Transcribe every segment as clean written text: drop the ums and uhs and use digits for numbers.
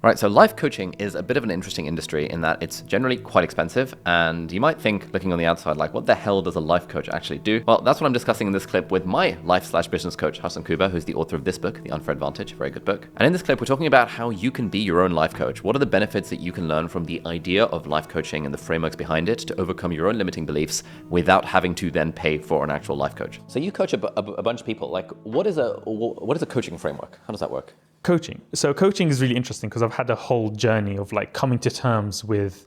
Right, so life coaching is a bit of an interesting industry in that it's generally quite expensive, and you might think, looking on the outside, like, what the hell does a life coach actually do? Well, that's what I'm discussing in this clip with my life/business coach, Hasan, who's the author of this book, The Unfair Advantage, a very good book. And in this clip, we're talking about how you can be your own life coach. What are the benefits that you can learn from the idea of life coaching and the frameworks behind it to overcome your own limiting beliefs without having to then pay for an actual life coach? So you coach a bunch of people. Like, what is a coaching framework? How does that work? Coaching. So coaching is really interesting because I've had a whole journey of like coming to terms with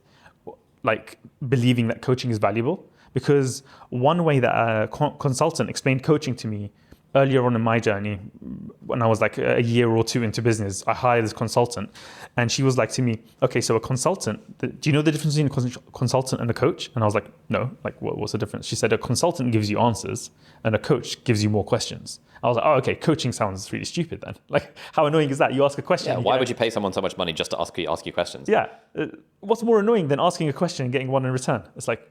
like believing that coaching is valuable. Because one way that a consultant explained coaching to me earlier on in my journey, when I was like a year or two into business, I hired this consultant and she was like to me, okay, so a consultant, do you know the difference between a consultant and a coach? And I was like, no, like what's the difference? She said, a consultant gives you answers and a coach gives you more questions. I was like, oh, okay, coaching sounds really stupid then. Like, how annoying is that? You ask a question. Yeah, why would you pay someone so much money just to ask you questions? Yeah. What's more annoying than asking a question and getting one in return? It's like,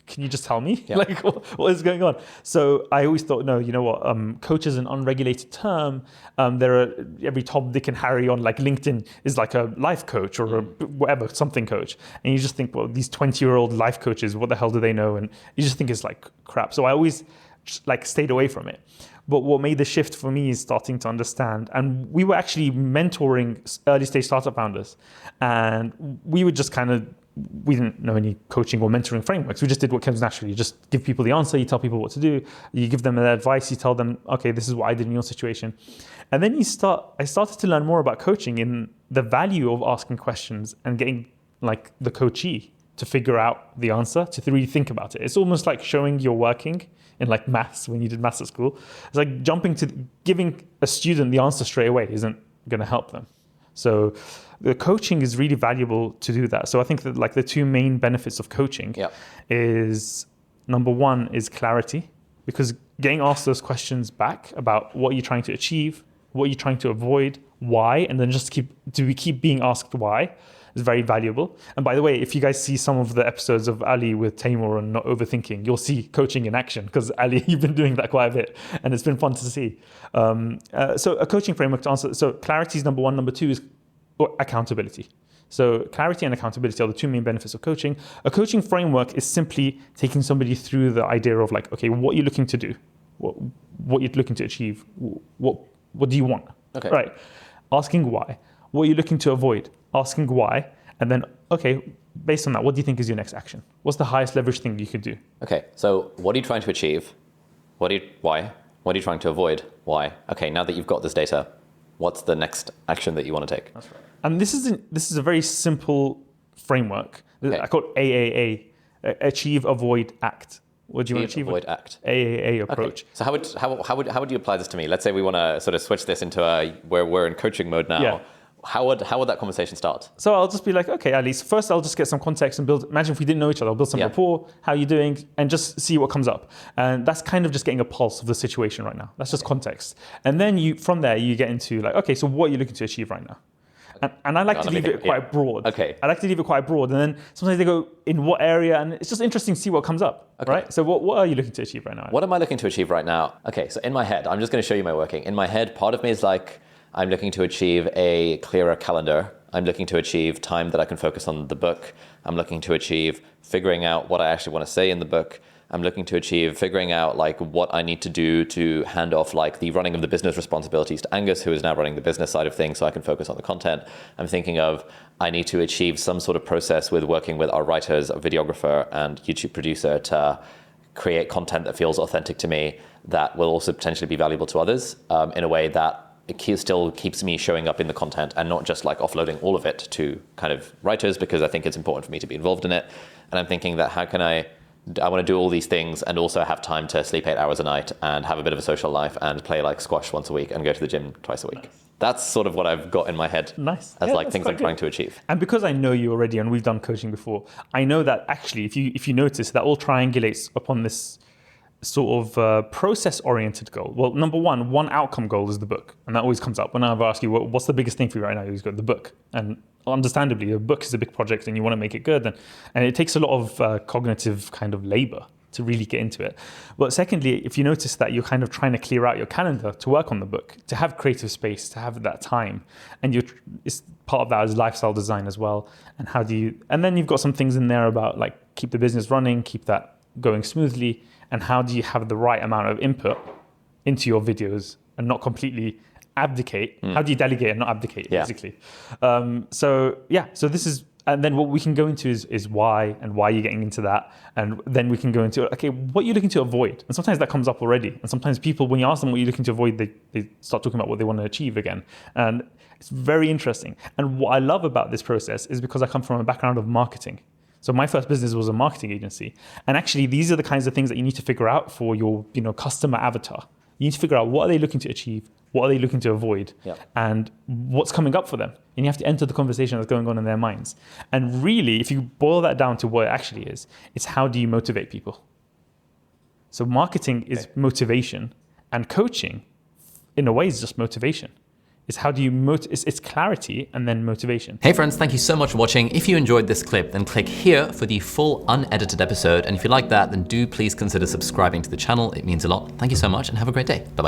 can you just tell me? Yeah. Like, what is going on? So I always thought, no, you know what? Coach is an unregulated term. There are every Tom, Dick, and Harry on like LinkedIn is like a life coach or a whatever, something coach. And you just think, well, these 20-year-old life coaches, what the hell do they know? And you just think it's like crap. So I always like stayed away from it. But what made the shift for me is starting to understand. And we were actually mentoring early stage startup founders. And we would just we didn't know any coaching or mentoring frameworks. We just did what comes naturally. You just give people the answer, you tell people what to do, you give them the advice, you tell them, okay, this is what I did in your situation. And then I started to learn more about coaching in the value of asking questions and getting like the coachee to figure out the answer, to really think about it. It's almost like showing you're working in like maths when you did maths at school. It's like giving a student the answer straight away isn't going to help them. So the coaching is really valuable to do that. So I think that like the two main benefits of coaching is, number one is clarity, because getting asked those questions back about what you're trying to achieve, what you're trying to avoid, why, and then just keep being asked why is very valuable. And by the way, if you guys see some of the episodes of Ali with Taimur and Not Overthinking, you'll see coaching in action, because Ali, you've been doing that quite a bit and it's been fun to see. So a coaching framework to answer. So clarity is number one. Number two is accountability. So clarity and accountability are the two main benefits of coaching. A coaching framework is simply taking somebody through the idea of like, okay, what you're looking to do, what you're looking to achieve, what do you want? Okay. Right. Asking why. What you're looking to avoid, asking why, and then, okay, based on that, what do you think is your next action? What's the highest leverage thing you could do? Okay, so what are you trying to achieve? Why? What are you trying to avoid? Why? Okay, now that you've got this data, what's the next action that you want to take? That's right. And this is a very simple framework. Okay. I call it AAA, achieve, avoid, act. What do you want to achieve? Avoid, act. AAA approach. Okay. So how would you apply this to me? Let's say we want to sort of switch this into where we're in coaching mode now. Yeah. How would that conversation start? So I'll just be like, okay, at least first I'll just get some context and imagine if we didn't know each other, I'll build some rapport, how are you doing, and just see what comes up. And that's kind of just getting a pulse of the situation right now. That's just context. And then from there you get into like, okay, so what are you looking to achieve right now? And I like to leave it quite broad. Okay. I like to leave it quite broad. And then sometimes they go, in what area? And it's just interesting to see what comes up, right? So what are you looking to achieve right now? What am I looking to achieve right now? Okay, so in my head, I'm just going to show you my working. In my head, part of me is like, I'm looking to achieve a clearer calendar. I'm looking to achieve time that I can focus on the book. I'm looking to achieve figuring out what I actually want to say in the book. I'm looking to achieve figuring out like what I need to do to hand off like the running of the business responsibilities to Angus, who is now running the business side of things, so I can focus on the content. I'm thinking of I need to achieve some sort of process with working with our writers, a videographer, and YouTube producer to create content that feels authentic to me, that will also potentially be valuable to others in a way that it still keeps me showing up in the content and not just like offloading all of it to kind of writers, because I think it's important for me to be involved in it. And I'm thinking that how can I want to do all these things and also have time to sleep 8 hours a night and have a bit of a social life and play like squash once a week and go to the gym twice a week. Nice. That's sort of what I've got in my head as like things I'm trying to achieve. And because I know you already and we've done coaching before, I know that actually if you notice that all triangulates upon this sort of process-oriented goal. Well, number one outcome goal is the book. And that always comes up. Whenever I ask you, what's the biggest thing for you right now? You've got the book. And understandably, a book is a big project and you want to make it good. And it takes a lot of cognitive kind of labor to really get into it. But secondly, if you notice that you're kind of trying to clear out your calendar to work on the book, to have creative space, to have that time, and it's part of that is lifestyle design as well. And then you've got some things in there about like keep the business running, keep that going smoothly, and how do you have the right amount of input into your videos and not completely abdicate? How do you delegate and not abdicate, basically? So this is, and then what we can go into is why you're getting into that. And then we can go into, okay, what you're looking to avoid. And sometimes that comes up already. And sometimes people, when you ask them what you're looking to avoid, they start talking about what they want to achieve again. And it's very interesting. And what I love about this process is because I come from a background of marketing. So my first business was a marketing agency. And actually, these are the kinds of things that you need to figure out for your customer avatar. You need to figure out what are they looking to achieve, what are they looking to avoid, and what's coming up for them. And you have to enter the conversation that's going on in their minds. And really, if you boil that down to what it actually is, it's how do you motivate people? So marketing is motivation, and coaching, in a way, is just motivation. It's how do you it's clarity and then motivation. Hey friends, thank you so much for watching. If you enjoyed this clip, then click here for the full unedited episode. And if you like that, then do please consider subscribing to the channel. It means a lot. Thank you so much and have a great day. Bye-bye.